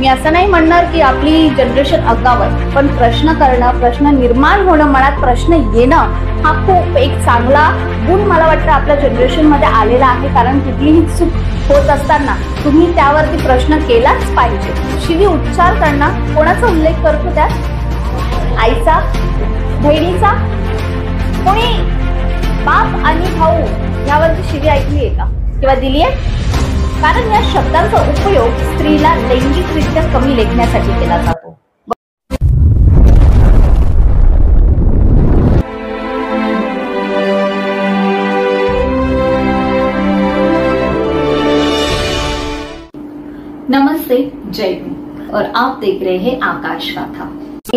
मी असं नाही म्हणणार की आपली जनरेशन आगाऊ आहे, पण प्रश्न करणं, प्रश्न निर्माण होणं, मनात प्रश्न येणं हा खूप एक चांगला गुण मला वाटतं आपल्या जनरेशन मध्ये आलेला आहे. कारण कुठलीही चूक होत असताना तुम्ही त्यावरती प्रश्न केलाच पाहिजे. शिवी उच्चार करणं, कोणाचा उल्लेख करतो त्यात? आईचा, बहिणीचा, कोणी बाप आणि भाऊ यावरती शिवी ऐकली आहे का किंवा दिली आहे? कारण या शब्दांचा उपयोग स्त्रीला लैंगिकरित्या कमी लेखण्यासाठी केला जातो. नमस्ते, जय हिंद और आप देख रहे हैं आकाश गाथा.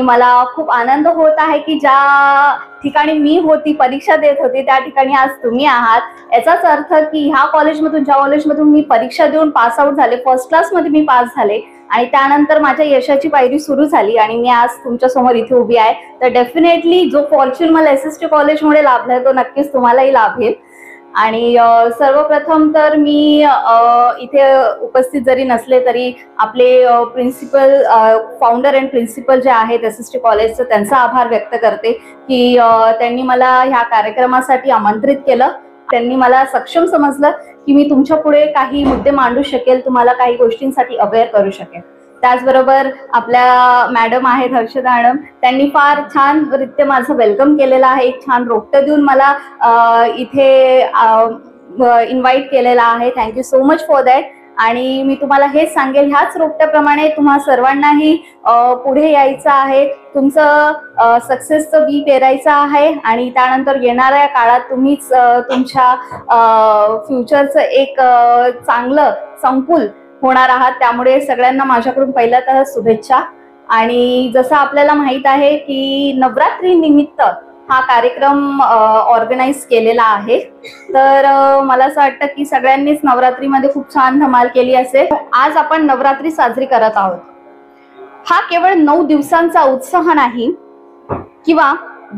मला खूप आनंद होत आहे की ज्या ठिकाणी मी होती, परीक्षा देत होती, त्या ठिकाणी आज तुम्ही आहात. याचाच अर्थ की ह्या कॉलेजमधून, ज्या कॉलेजमधून मी परीक्षा देऊन पास आउट झाले, फर्स्ट क्लासमध्ये मी पास झाले आणि त्यानंतर माझ्या यशाची पायरी सुरू झाली आणि मी आज तुमच्या समोर इथे उभी आहे. तर डेफिनेटली जो फॉर्च्यून मला SST कॉलेजमुळे लाभलाय तो नक्कीच तुम्हालाही लाभेल. आणि सर्वप्रथम तर मी इथे उपस्थित जरी नसले तरी आपले प्रिन्सिपल, फाउंडर अँड प्रिन्सिपल जे आहेत SST कॉलेजचं, त्यांचा आभार व्यक्त करते की त्यांनी मला ह्या कार्यक्रमासाठी आमंत्रित केलं. त्यांनी मला सक्षम समजलं की मी तुमच्या पुढे काही मुद्दे मांडू शकेल, तुम्हाला काही गोष्टींसाठी अवेअर करू शकेल. त्याचबरोबर आपल्या मॅडम आहेत हर्षदा मॅडम, त्यांनी फार छान रित्या माझं वेलकम केलेलं आहे. एक छान रोपटं देऊन मला इथे इन्व्हाइट केलेला आहे. Thank you so much for that. आणि मी तुम्हाला हेच सांगेल, ह्याच रोपट्याप्रमाणे तुम्हा सर्वांनाही पुढे यायचं आहे. तुमचं सक्सेसचं बी पेरायचं आहे आणि त्यानंतर येणाऱ्या काळात तुम्हीच तुमच्या फ्युचरचं एक चांगलं संकुल होणार आहात. त्यामुळे सगळ्यांना माझ्याकडून पहिल्यांदा शुभेच्छा. आणि जसं आपल्याला माहित आहे की नवरात्री निमित्त हा कार्यक्रम ऑर्गनाइज केलेला आहे. तर मला असं वाटतं की सगळ्यांनीच नवरात्रीमध्ये खूप छान धमाल केली असेल. आज आपण नवरात्री साजरी करत आहोत. हा केवळ 9 दिवसांचा उत्सव नाही किंवा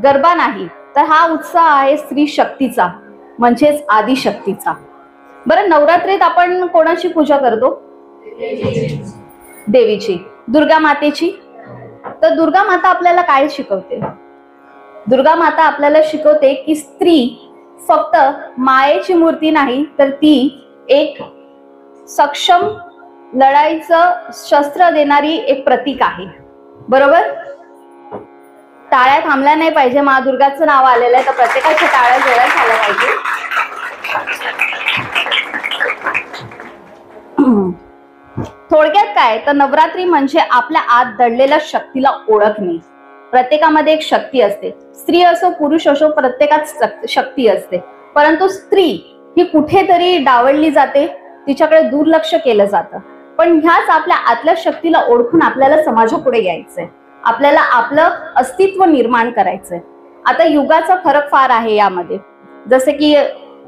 गरबा नाही, तर हा उत्सव आहे स्त्री शक्तीचा, म्हणजेच आदिशक्तीचा. बरं, नवरात्रीत आपण कोणाची पूजा करतो? देवीची, दुर्गा मातेची. तर दुर्गा माता आपल्याला काय शिकवते? दुर्गा माता आपल्याला शिकवते की स्त्री फक्त मायेची मूर्ती नाही, तर ती एक सक्षम लढाईचं शस्त्र देणारी एक प्रतीक आहे. बरोबर? टाळ्या थांबल्या नाही पाहिजे. मा दुर्गाचं नाव आलेलं आहे, तर प्रत्येकाच्या टाळ्या जोरात झाल्या पाहिजे. थोडक्यात काय, तर नवरात्री म्हणजे आपल्या आत दडलेल्या शक्तीला ओळखणे. प्रत्येकामध्ये एक शक्ती असते, स्त्री असो पुरुष असो, प्रत्येकात शक्ती असते. परंतु स्त्री ही कुठेतरी डावळली जाते, तिच्याकडे दुर्लक्ष केलं जातं. पण ह्याच आपल्या आतल्या शक्तीला ओळखून आपल्याला समाजापुढे यायचंय, आपल्याला आपलं अस्तित्व निर्माण करायचंय. आता युगाचा फरक फार आहे यामध्ये. जसे की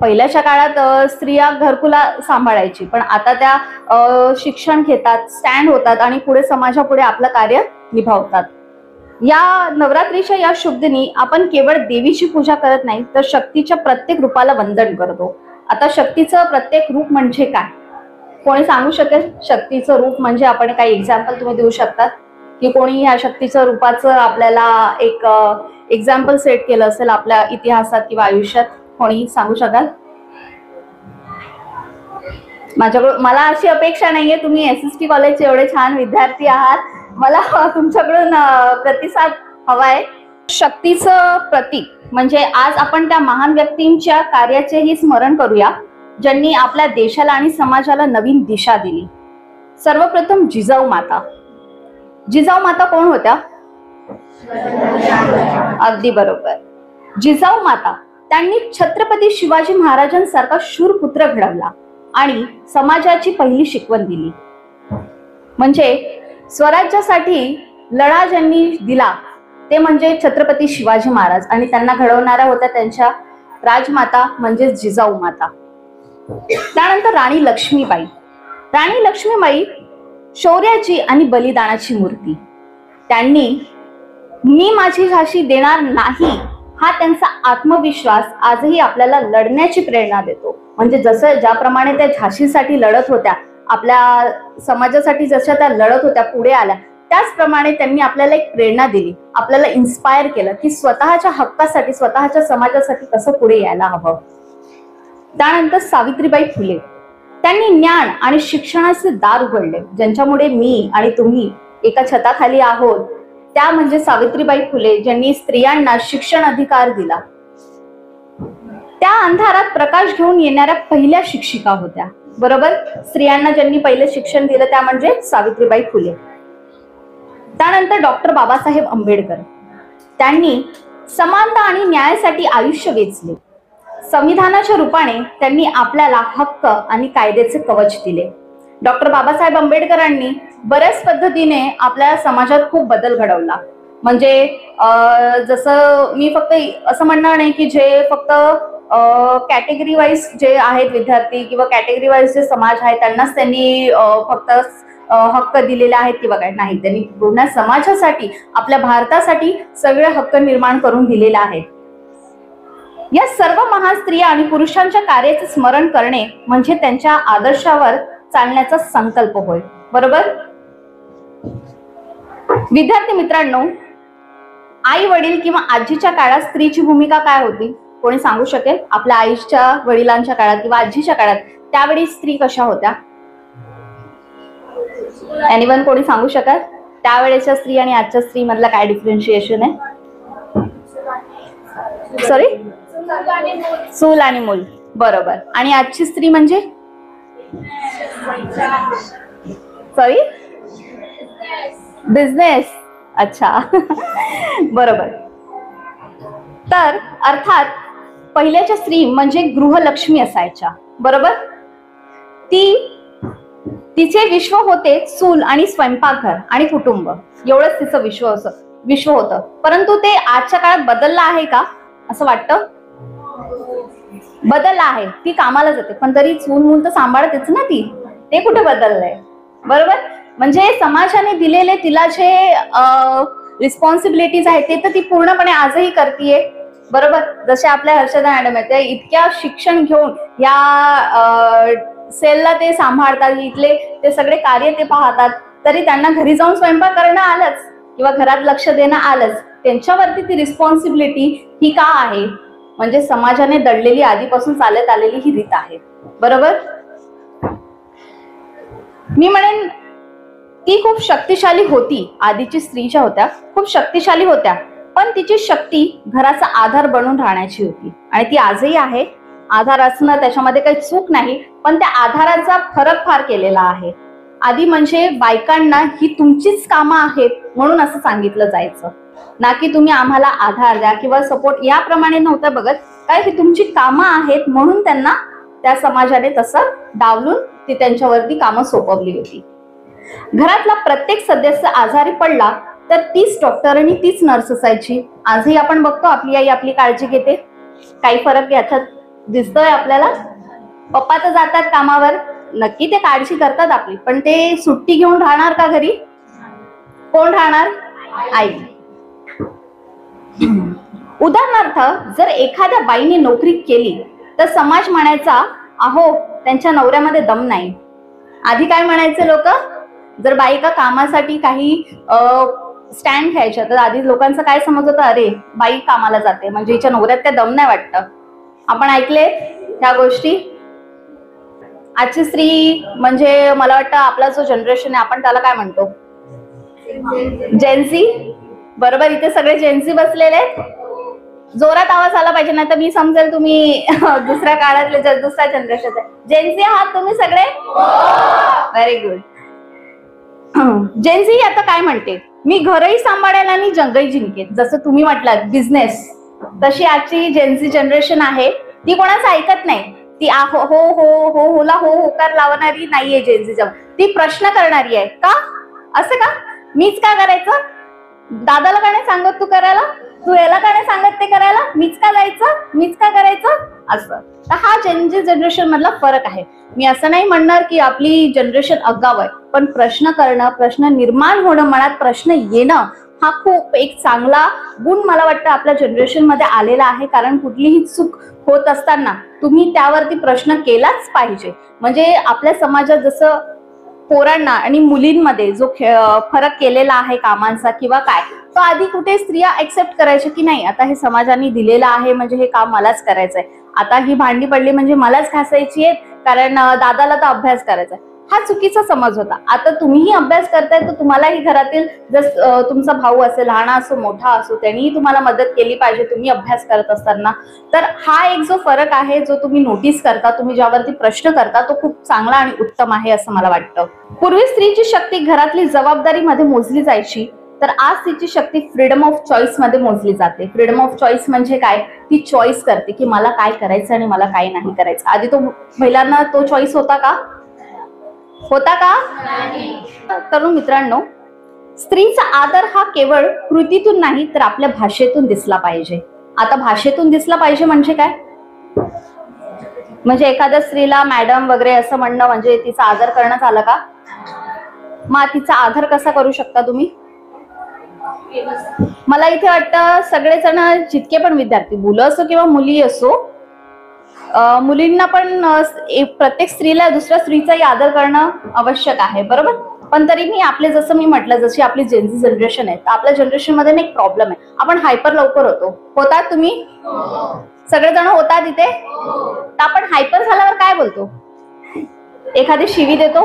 पहिल्याच्या काळात स्त्रिया घरकुला सांभाळायची, पण आता त्या शिक्षण घेतात, स्टँड होतात आणि पुढे समाजापुढे आपलं कार्य निभावतात. या नवरात्रीच्या या शुभ दिनी आपण केवळ देवीची पूजा करत नाही, तर शक्तीच्या प्रत्येक रूपाला वंदन करतो. आता शक्तीचं प्रत्येक रूप म्हणजे काय, कोणी सांगू शकेल? शक्तीचं रूप म्हणजे आपण काही एक्झाम्पल तुम्ही देऊ शकता की कोणी ह्या शक्तीचं रूपाचं आपल्याला एक एक्झाम्पल सेट केलं असेल आपल्या इतिहासात किंवा आयुष्यात? कोणी सांगू शकाल? माझ्याकडून मला अशी अपेक्षा नाहीये, तुम्ही SST कॉलेजचे एवढे छान विद्यार्थी आहात, मला तुमच्याकडून प्रतिसाद हवाय. शक्तीचं प्रतीक म्हणजे आज आपण त्या महान व्यक्तींच्या कार्याचेही स्मरण करूया, ज्यांनी आपल्या देशाला आणि समाजाला नवीन दिशा दिली. सर्वप्रथम जिजाऊ माता. जिजाऊ माता कोण होत्या? अगदी बरोबर, जिजाऊ माता. त्यांनी छत्रपती शिवाजी महाराजांसारखा शूरपुत्र घडवला आणि समाजाची पहिली शिकवण दिली. म्हणजे स्वराज्यासाठी लढा ज्यांनी दिला ते म्हणजे छत्रपती शिवाजी महाराज, आणि त्यांना घडवणाऱ्या होत्या त्यांच्या राजमाता म्हणजेच जिजाऊ माता. त्यानंतर राणी लक्ष्मीबाई. राणी लक्ष्मीबाई शौर्याची आणि बलिदानाची मूर्ती. त्यांनी मी माझी झाशी देणार नाही हा त्यांचा आत्मविश्वास आजही आपल्याला लढण्याची प्रेरणा देतो. म्हणजे जसं ज्याप्रमाणे त्या झाशीसाठी लढत होत्या, आपल्या समाजासाठी जशा त्या लढत होत्या, पुढे आल्या, त्याचप्रमाणे त्यांनी आपल्याला एक प्रेरणा दिली, आपल्याला इन्स्पायर केलं की स्वतःच्या हक्कासाठी, स्वतःच्या समाजासाठी कसं पुढे यायला हवं. त्यानंतर सावित्रीबाई फुले, त्यांनी ज्ञान आणि शिक्षणाचे दार उघडले. ज्यांच्यामुळे मी आणि तुम्ही एका छताखाली आहोत त्या म्हणजे सावित्रीबाई फुले, ज्यांनी स्त्रियांना शिक्षण अधिकार दिला. त्या अंधारात प्रकाश घेऊन येणाऱ्या पहिल्या शिक्षिका होत्या. बरोबर, स्त्रियांना ज्यांनी पहिले शिक्षण दिलं त्या म्हणजे सावित्रीबाई फुले. त्यानंतर डॉक्टर बाबासाहेब आंबेडकर, त्यांनी समानता आणि न्यायासाठी आयुष्य वेचले. संविधानाच्या रूपाने त्यांनी आपल्याला हक्क आणि कायद्याचे कवच दिले. डॉक्टर बाबासाहेब आंबेडकरांनी बऱ्याच पद्धतीने आपल्या समाजात खूप बदल घडवला. म्हणजे जसं मी फक्त असं म्हणणार नाही की जे फक्त कॅटेगरी वाईज जे आहेत विद्यार्थी किंवा कॅटेगरी वाईज जे समाज आहे त्यांनाच त्यांनी फक्त हक्क दिलेले आहेत किंवा काय नाही, त्यांनी पूर्ण समाजासाठी, आपल्या भारतासाठी सगळे हक्क निर्माण करून दिलेले आहेत. या सर्व महान स्त्रिया आणि पुरुषांच्या कार्याचे स्मरण करणे म्हणजे त्यांच्या आदर्शावर चालण्याचा संकल्प होय. बरोबर विद्यार्थी मित्रांनो, आई वडील किंवा आजीच्या काळात स्त्रीची भूमिका काय होती? कोणी सांगू शकेल? आपल्या आईच्या वडिलांच्या काळात किंवा आजीच्या काळात त्यावेळी स्त्री कशा होत्या? एनिवन कोणी सांगू शकाल त्यावेळेच्या स्त्री आणि आजच्या स्त्री मधला काय डिफरन्शिएशन आहे? सॉरी, चूल आणि मूल. बरोबर. आणि आजची स्त्री म्हणजे सॉरी, बिझनेस. अच्छा बरोबर. तर अर्थात पहिल्याच्या स्त्री म्हणजे गृहलक्ष्मी असायच्या. बरोबर, तिचे विश्व होते चूल आणि स्वयंपाकघर आणि कुटुंब, एवढंच तिचं विश्व होतं. परंतु ते आजच्या काळात बदललं आहे का असं वाटतं? बदललं आहे. ती कामाला जाते पण तरी चूल मूल तर सांभाळतेच ना ती, ते कुठे बदललंय? बरोबर, म्हणजे समाजाने दिलेले तिला जे रिस्पॉन्सिबिलिटीज आहेत ते तर ती पूर्णपणे आजही करतीये. बरोबर, जसे आपल्या हर्षदा मॅडम आहेत, इतक्या शिक्षण घेऊन या सेलला ते सांभाळतात, इथले ते सगळे कार्य ते पाहतात, तरी त्यांना घरी जाऊन स्वयंपाक करणं आलंच किंवा घरात लक्ष देणं आलंच. त्यांच्यावरती ती रिस्पॉन्सिबिलिटी ही का आहे? म्हणजे समाजाने दडलेली, आधीपासून चालत आलेली ही रीत आहे. बरोबर, मी म्हणेन ती खूप शक्तिशाली होती. आधीची स्त्री ज्या होत्या खूप शक्तिशाली होत्या, पण तिची शक्ती घराचा आधार बनून राहण्याची होती आणि ती आजही आहे. आधार असणं त्याच्यामध्ये काही चूक नाही, पण त्या आधाराचा फरक फार केलेला आहे. आधी म्हणजे बायकांना ही तुमचीच कामं आहेत म्हणून असं सांगितलं जायचं, ना की तुम्ही आम्हाला आधार द्या किंवा सपोर्ट, याप्रमाणे नव्हतं बघत. काय, ही तुमची कामं आहेत म्हणून त्यांना त्या समाजाने तसं डावलून ती त्यांच्यावरती कामं सोपवली होती. घरातला प्रत्येक सदस्य आजारी पडला तर तीच डॉक्टर आणि तीच नर्स असायची. आजही आपण बघतो आपली आई आपली काळजी घेते. काही फरक याच्यात दिसतोय आपल्याला? पप्पा तर जातात कामावर, नक्की ते काळजी करतात आपली, पण ते सुट्टी घेऊन राहणार का घरी? कोण राहणार? आई. उदाहरणार्थ, जर एखाद्या बाईने नोकरी केली तर समाज म्हणायचा, अहो त्यांच्या नवऱ्यामध्ये दम नाही. आधी काय म्हणायचे लोक? जर बाई का कामासाठी काही स्टँड घ्यायच्या तर आधी लोकांचं काय समज होतं, अरे बाई कामाला जाते म्हणजे हिच्या नवऱ्यात काय दम नाही वाटतं. आपण ऐकले ह्या गोष्टी? आजची स्त्री म्हणजे मला वाटतं आपला जो जनरेशन आहे आपण त्याला काय म्हणतो? जेन्झी. बरोबर, इथे सगळे जेन्झी बसलेले आहेत. जोरात आवाज आला पाहिजे, नाही तर मी समजेल तुम्ही दुसऱ्या काळातले दुसऱ्या जनरेशन आहे. जेन्झी आहात तुम्ही सगळे? Very good. जेन्झी आता काय म्हणते? मी घरही सांभाळेल आणि जंगही जिंकेल. जसं तुम्ही म्हटलात बिझनेस, तशी आजची जेन्झी जनरेशन आहे, ती कोणाचं ऐकत नाही. ती हो हो हो हो होला हो होकार लावणारी नाहीये जेन्झी. ती प्रश्न करणारी आहे. का असं? का मीच का करायचं? दादाला का नाही सांगत तू करायला? तू याला का नाही सांगत ते करायला? मीच का जायचं? मीच का करायचं? असं. तर हा जेन्झी जनरेशन मधला फरक आहे. मी असं नाही म्हणणार की आपली जनरेशन आगाऊ आहे, पण प्रश्न करणं, प्रश्न निर्माण होणं, मनात प्रश्न येणं हा खूप एक चांगला गुण मला वाटतं आपल्या जनरेशन मध्ये आलेला आहे. कारण कुठलीही चूक होत असताना तुम्ही त्यावरती प्रश्न केलाच पाहिजे. म्हणजे आपल्या समाजात जसं पोरांना आणि मुलींमध्ये जो फरक केलेला आहे कामांचा किंवा काय, तो आधी कुठे स्त्रिया एक्सेप्ट करायच्या की नाही, आता हे समाजाने दिलेलं आहे म्हणजे हे काम मलाच करायचंय, आता ही भांडी पडली म्हणजे मलाच घासायची आहे कारण दादाला तर अभ्यास करायचा आहे. हा चुकीचा समज होता. आता तुम्हीही अभ्यास करताय तर तुम्हालाही घरातील जर तुमचा भाऊ असेल, लहान असो मोठा असो, त्यांनीही तुम्हाला मदत केली पाहिजे तुम्ही अभ्यास करत असताना. तर हा एक जो फरक आहे जो तुम्ही नोटीस करता, तुम्ही ज्यावरती प्रश्न करता, तो खूप चांगला आणि उत्तम आहे असं मला वाटतं. पूर्वी स्त्रीची शक्ती घरातली जबाबदारीमध्ये मोजली जायची, तर आज तिची शक्ती फ्रीडम ऑफ चॉईस मध्ये मोजली जाते. फ्रीडम ऑफ चॉईस म्हणजे काय, ती चॉईस करते की मला काय करायचं आणि मला काय नाही करायचं. आधी तो महिलांना तो चॉईस होता का? तरुण मित्रांनो, स्त्रीचा आदर हा केवळ कृतीतून नाही तर आपल्या भाषेतून दिसला पाहिजे. आता भाषेतून दिसला पाहिजे म्हणजे काय, म्हणजे एखाद्या स्त्रीला मॅडम वगैरे असं म्हणणं म्हणजे तिचा आदर करण्यात आला का? मग तिचा आदर कसा करू शकता तुम्ही? मला इथे वाटतं सगळेजण जितके पण विद्यार्थी, मुलं असो किंवा मुली असो, मुलींना पण प्रत्येक स्त्रीला दुसऱ्या स्त्रीचाही आदर करणं आवश्यक आहे, बरोबर. पण तरी मी आपले जसं मी म्हटलं, जशी आपली जेनझी जनरेशन आहे, तर आपल्या जनरेशन मध्ये एक प्रॉब्लेम आहे, आपण हायपर लवकर होतो. होतात तुम्ही? सगळेजण होतात इथे? तर आपण हायपर झाल्यावर काय बोलतो? एखादी शिवी देतो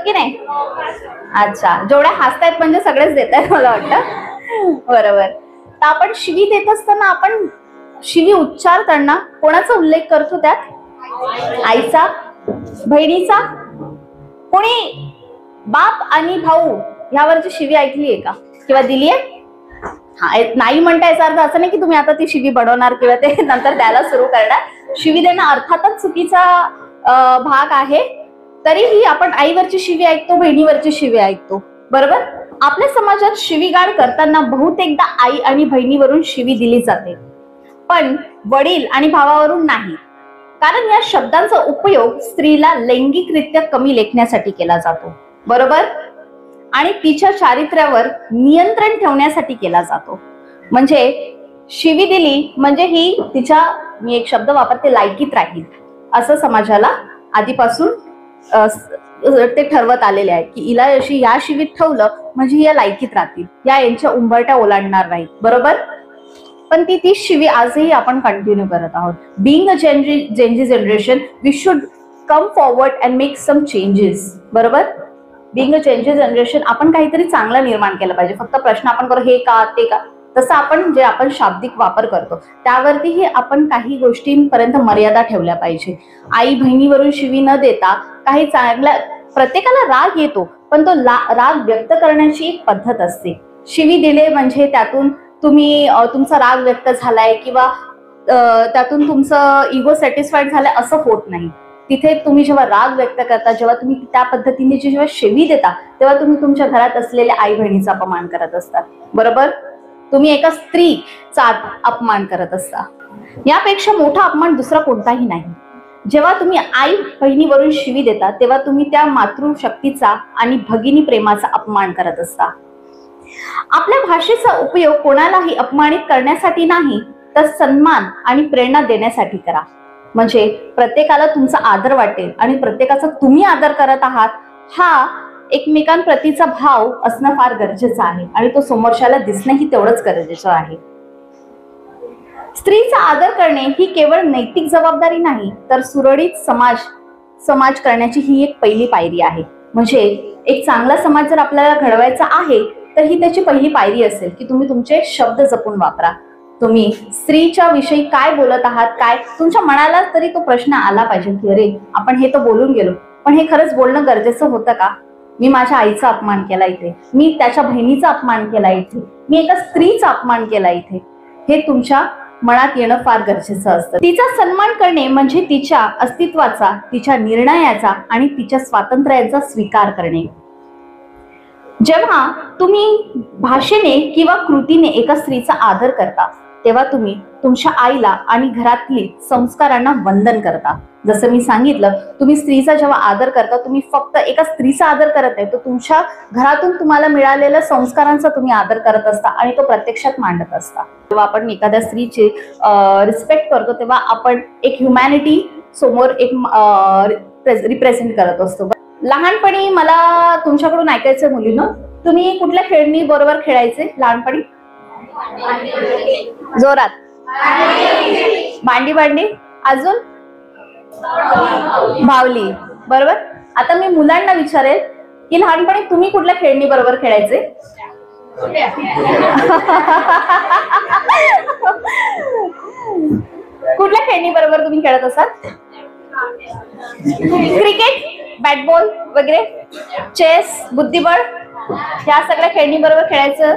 की नाही? अच्छा, जेवढ्या हसतायत म्हणजे सगळेच देत आहेत मला वाटतं, बरोबर. तर आपण शिवी देत असताना आपण शिवी उच्चारताना कोणाचा उल्लेख करतो? त्यात आईचा, बहिणीचा, कोणी बाप आणि भाऊ ह्यावरची शिवी ऐकली आहे का किंवा दिली आहे? हा, नाही म्हणता याचा अर्थ असं नाही की तुम्ही आता ती शिवी बनवणार किंवा ते नंतर द्यायला सुरू करणार. शिवी देणं अर्थातच चुकीचा भाग आहे, तरीही आपण आईवरची शिवी ऐकतो, बहिणीवरची शिवी ऐकतो, बरोबर. आपल्या समाजात शिवीगाळ करताना बहुतेकदा आई आणि बहिणीवरून शिवी दिली जाते, पण वडील आणि भावावरून नाही, कारण या शब्दांचा उपयोग स्त्रीला लैंगिकरित्या कमी लेखण्यासाठी केला जातो, बरोबर, आणि तिच्या चारित्र्यावर नियंत्रण ठेवण्यासाठी केला जातो. म्हणजे शिवी दिली म्हणजे ही तिच्या, मी एक शब्द वापरते, लायकीत राहील असं समाजाला आधीपासून ते ठरवत आलेले आहे की हिला अशी या शिवीत ठेवलं म्हणजे या लायकीत राहतील, या यांच्या उंबरट्या ओलांडणार नाहीत, बरोबर. पण ती शिवी आजही आपण कंटिन्यू करत आहोत. Being a Gen Z generation, we should come forward and make some changes, बरोबर. बिंग अ जेनझी जनरेशन, आपण काहीतरी चांगलं निर्माण केलं पाहिजे. फक्त प्रश्न आपण करू हे का ते का, तसं आपण जे आपण शाब्दिक वापर करतो त्यावरतीही आपण काही गोष्टींपर्यंत मर्यादा ठेवल्या पाहिजे. आई बहिणीवरून शिवी न देता काही चांगल्या, प्रत्येकाला राग येतो पण तो राग व्यक्त करण्याची एक पद्धत असते. शिवी दिले म्हणजे त्यातून तुम्ही तुमचा राग व्यक्त झालाय किंवा त्यातून तुमचं इगो सॅटिस्फाईड झालंय असं होत नाही. तिथे तुम्ही जेव्हा राग व्यक्त करता, जेव्हा तुम्ही त्या पद्धतीने जेव्हा शिवी देता, तेव्हा तुम्ही तुमच्या घरात असलेल्या आई बहिणीचा अपमान करत असता, बरोबर. तुम्ही एका स्त्रीचा अपमान करत असता. यापेक्षा मोठा अपमान दुसरा कोणताही नाही. जेव्हा तुम्ही आई बहिणीवरून शिवी देता तेव्हा तुम्ही त्या मातृशक्तीचा आणि भगिनी प्रेमाचा अपमान करत असता. आपल्या भाषेचा उपयोग कोणालाही अपमानित करण्यासाठी नाही तर सन्मान आणि प्रेरणा देण्यासाठी करा. म्हणजे प्रत्येकाला तुमचा आदर वाटेल आणि प्रत्येकाचा तुम्ही आदर करत आहात हा एकमेकांप्रतीचा भाव असणं फार गरजेचं आहे आणि तो समोरच्याला दिसणंही तेवढंच गरजेचं आहे. स्त्रीचा आदर करणे ही केवळ नैतिक जबाबदारी नाही तर सुरळीत समाज करण्याची ही एक पहिली पायरी आहे. म्हणजे एक चांगला समाज जर आपल्याला घडवायचा आहे तर ही त्याची पहिली पायरी असेल की तुम्ही तुमचे शब्द जपून वापरा. तुम्ही स्त्रीच्या विषयी काय बोलत आहात, काय तुमच्या मनाला तरी तो प्रश्न आला पाहिजे की अरे आपण हे तर बोलून गेलो, पण हे खरंच बोलणं गरजेचं होतं का? मी माझ्या आईचा अपमान केला इथे, मी त्याच्या बहिणीचा अपमान केला इथे, मी एका स्त्रीचा अपमान केला इथे, हे तुमच्या मनात येणं फार गरजेचं असतं. तिचा सन्मान करणे म्हणजे तिच्या अस्तित्वाचा, तिच्या निर्णयाचा आणि तिच्या स्वातंत्र्याचा स्वीकार करणे. जेव्हा तुम्ही भाषेने किंवा कृतीने एका स्त्रीचा आदर करता तेव्हा तुम्ही तुमच्या आईला आणि घरातली संस्कारांना वंदन करता. जसं मी सांगितलं, तुम्ही स्त्रीचा जेव्हा आदर करता तुम्ही फक्त एका स्त्रीचा आदर करत नाही, तर तुमच्या घरातून तुम्हाला मिळालेल्या संस्कारांचा तुम्ही आदर करत असता आणि तो प्रत्यक्षात मांडत असता. जेव्हा आपण एखाद्या स्त्रीची रिस्पेक्ट करतो तेव्हा आपण एक ह्युमॅनिटी समोर एक रिप्रेझेंट करत असतो. लहानपणी मला तुमच्याकडून ऐकायचं मुलींनो, तुम्ही कुठल्या खेळणी बरोबर खेळायचे लहानपणी? जोरात. भांडी भांडी. अजून? भावली. बरोबर. आता मी मुलांना विचारेल की लहानपणी तुम्ही कुठल्या खेळणी बरोबर खेळायचे? कुठल्या खेळणी बरोबर तुम्ही खेळत असाल? क्रिकेट, बॅट बॉल वगैरे, चेस, बुद्धिबळ, ह्या सगळ्या खेळणी बरोबर खेळायचं.